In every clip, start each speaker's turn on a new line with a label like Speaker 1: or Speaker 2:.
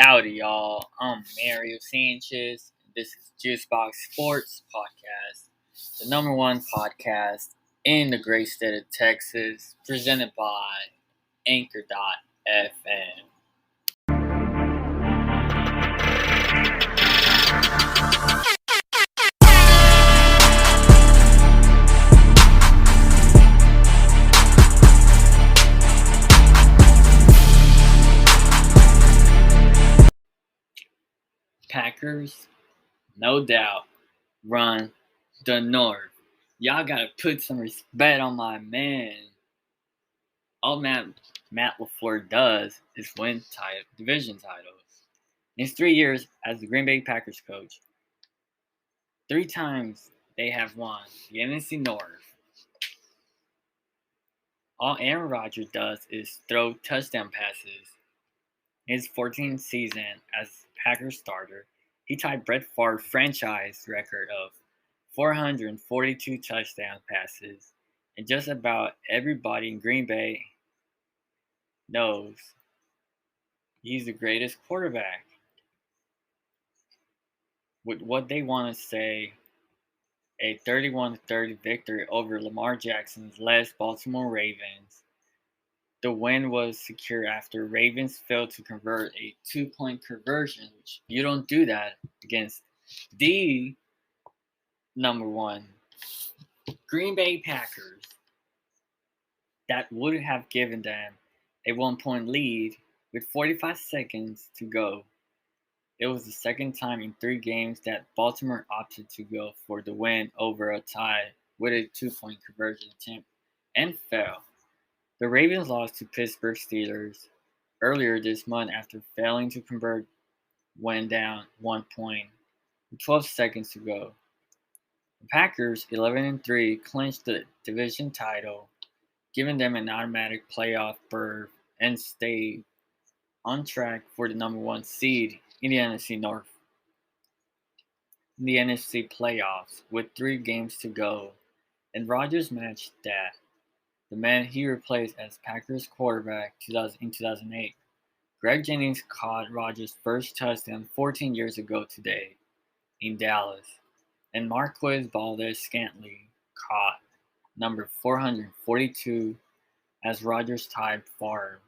Speaker 1: Howdy, y'all. I'm Mario Sanchez. This is Juicebox Sports Podcast, the number one podcast in the great state of Texas, presented by Anchor.fm. Packers, no doubt, run the North. Y'all gotta put some respect on my man. All Matt LaFleur does is win division titles. In his 3 years as the Green Bay Packers coach, 3 times they have won the NFC North. All Aaron Rodgers does is throw touchdown passes. In his 14th season as Packers starter, he tied Brett Favre's franchise record of 442 touchdown passes, and just about everybody in Green Bay knows he's the greatest quarterback. With what they want to say, a 31-30 victory over Lamar Jackson's led Baltimore Ravens. The win was secure after Ravens failed to convert a 2-point conversion, which you don't do that against the number one Green Bay Packers. That would have given them a 1-point lead with 45 seconds to go. It was the second time in 3 games that Baltimore opted to go for the win over a tie with a 2-point conversion attempt and fell. The Ravens lost to Pittsburgh Steelers earlier this month after failing to convert when down 1 point with 12 seconds to go. The Packers, 11-3, clinched the division title, giving them an automatic playoff berth and stayed on track for the number 1 seed in the NFC North. In the NFC playoffs, with 3 games to go, and Rodgers matched that. The man he replaced as Packers quarterback in 2008. Greg Jennings caught Rodgers' first touchdown 14 years ago today in Dallas, and Marquez Valdes-Scantling caught number 442 as Rodgers tied Favre.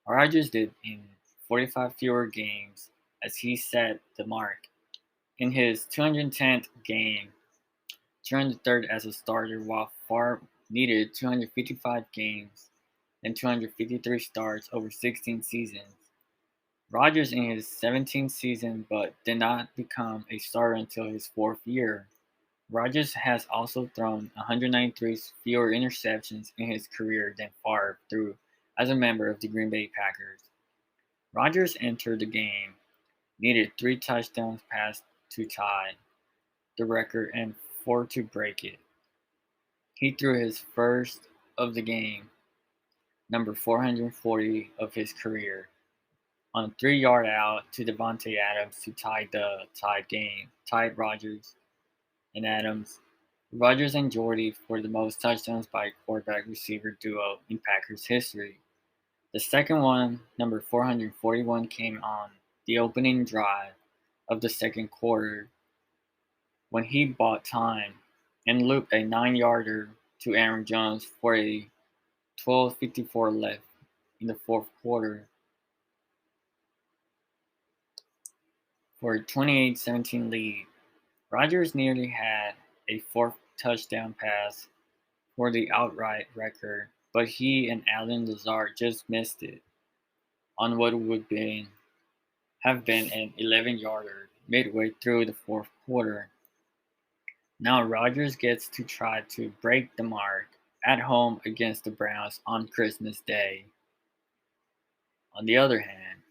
Speaker 1: Rodgers did in 45 fewer games as he set the mark. In his 210th game, turned the third as a starter, while Favre needed 255 games and 253 starts over 16 seasons. Rodgers in his 17th season, but did not become a starter until his 4th year. Rodgers has also thrown 193 fewer interceptions in his career than Favre threw as a member of the Green Bay Packers. Rodgers entered the game, needed 3 touchdowns passed to tie the record and 4 to break it. He threw his first of the game, number 440 of his career, on a 3-yard out to Davante Adams to tie the tied Rodgers and Adams. Rodgers and Jordy for the most touchdowns by a quarterback-receiver duo in Packers history. The second one, number 441, came on the opening drive of the second quarter when he bought time and looped a 9-yarder to Aaron Jones for a 12:54 left in the fourth quarter for a 28-17 lead. Rodgers nearly had a 4th touchdown pass for the outright record, but he and Allen Lazard just missed it on what would have been an 11-yarder midway through the fourth quarter. Now Rodgers gets to try to break the mark at home against the Browns on Christmas Day. On the other hand,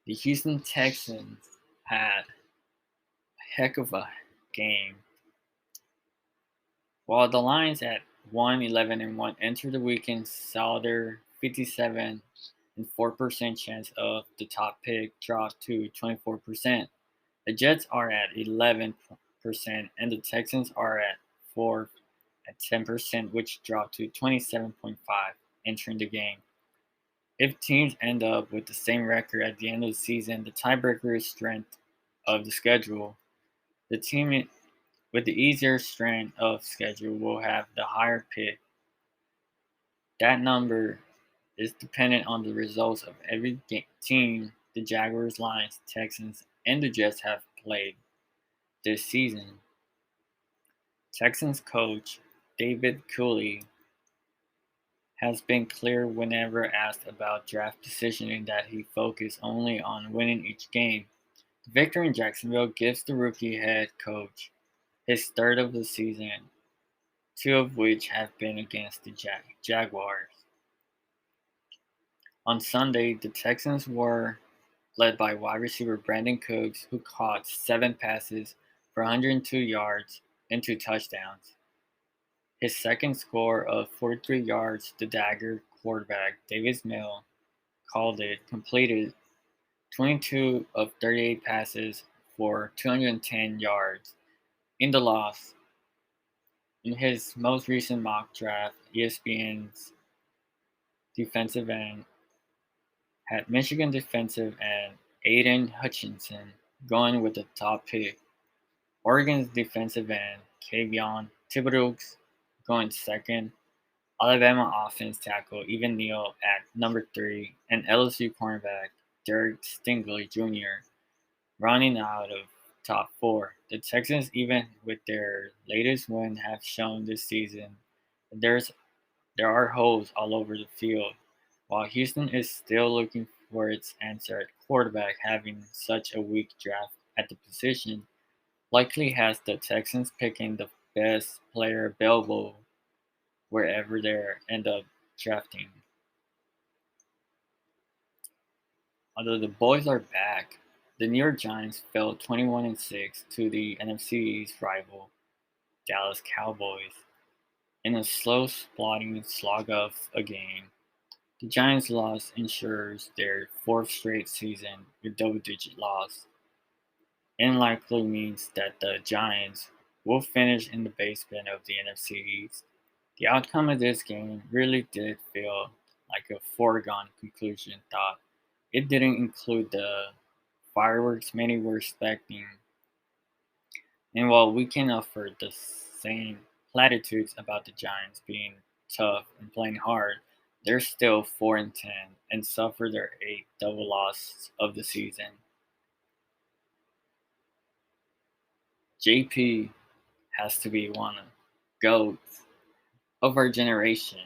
Speaker 1: the Houston Texans had a heck of a game. While the Lions at 1-11-1 entered the weekend saw their 57.4% chance of the top pick drop to 24%. The Jets are at 11%, and the Texans are at 4 at 10%, which dropped to 27.5 entering the game. If teams end up with the same record at the end of the season, the tiebreaker is strength of the schedule. The team with the easier strength of schedule will have the higher pick. That number is dependent on the results of every team the Jaguars, Lions, Texans, and the Jets have played this season. Texans coach David Culley has been clear whenever asked about draft positioning that he focused only on winning each game. The victory in Jacksonville gives the rookie head coach his third of the season, two of which have been against the Jaguars. On Sunday, the Texans were led by wide receiver Brandon Cooks, who caught 7 passes for 102 yards and 2 touchdowns. His second score of 43 yards, the Dagger quarterback Davis Mill called it, completed 22 of 38 passes for 210 yards. In the loss, in his most recent mock draft, ESPN's defensive end had Michigan defensive end Aiden Hutchinson going with the top pick. Oregon's defensive end Kayvon Thibodeaux going second. Alabama offense tackle Evan Neal at number 3, and LSU cornerback Derek Stingley Jr. rounding out of top 4. The Texans, even with their latest win, have shown this season that there are holes all over the field. While Houston is still looking for its answer at quarterback, having such a weak draft at the position likely has the Texans picking the best player available wherever they end up drafting. Although the boys are back, the New York Giants fell 21-6 to the NFC East rival Dallas Cowboys in a slow, plodding slog of a game. The Giants' loss ensures their fourth straight season with double-digit loss, and likely means that the Giants will finish in the basement of the NFC East. The outcome of this game really did feel like a foregone conclusion, thought. It didn't include the fireworks many were expecting, and while we can offer the same platitudes about the Giants being tough and playing hard, they're still 4-10 and suffer their 8th double loss of the season. JP has to be one of GOATs of our generation.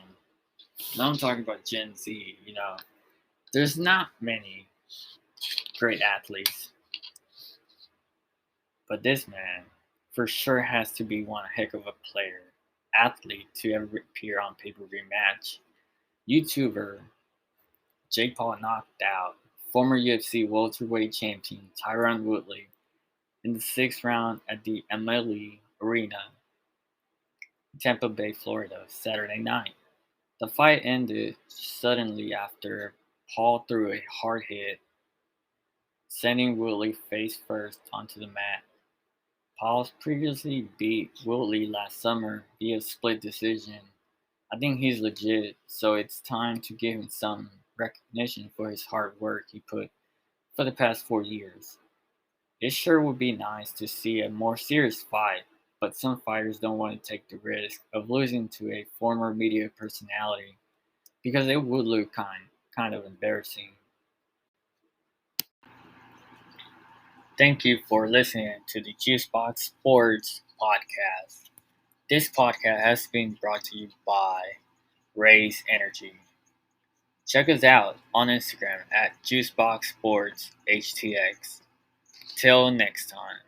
Speaker 1: Now I'm talking about Gen Z, There's not many great athletes, but this man for sure has to be one heck of a player, athlete to ever appear on pay-per-view match. YouTuber Jake Paul knocked out former UFC welterweight champion Tyron Woodley in the 6th round at the MLE Arena in Tampa Bay, Florida, Saturday night. The fight ended suddenly after Paul threw a hard hit, sending Woodley face first onto the mat. Paul previously beat Woodley last summer via split decision. I think he's legit, so it's time to give him some recognition for his hard work he put for the past 4 years. It sure would be nice to see a more serious fight, but some fighters don't want to take the risk of losing to a former media personality because it would look kind of embarrassing. Thank you for listening to the Juicebox Sports Podcast. This podcast has been brought to you by Raise Energy. Check us out on Instagram at JuiceboxSportsHTX. Till next time.